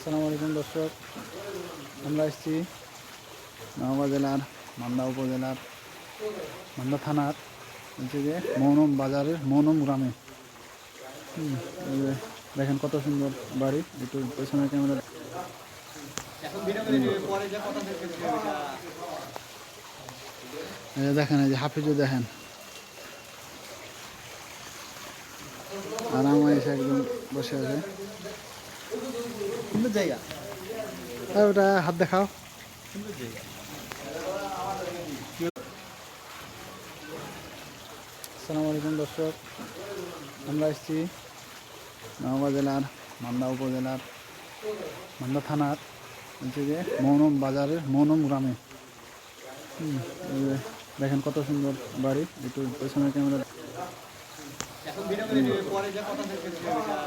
আসসালামু আলাইকুম দর্শক, আমরা এসেছি নওগাঁ জেলার মান্দা উপজেলার মান্দা থানার হচ্ছে যে মৌনম বাজারের মৌনম গ্রামে। এই যে দেখেন কত সুন্দর বাড়ি, একটু পেছনে ক্যামেরা দেখেন, এই যে হাফিজও দেখেন, আর আমার এসে একদম বসে আছে। সুন্দর জায়গা, ওটা হাত দেখাও। সুন্দর জায়গা। আসসালামু আলাইকুম দর্শক, আমরা এসেছি নওগাঁ জেলার মান্দা উপজেলার মান্দা থানার হচ্ছে যে মৌনম বাজারের মৌনম গ্রামে। এই যে দেখেন কত সুন্দর বাড়ি, একটু পেছনে ক্যামেরা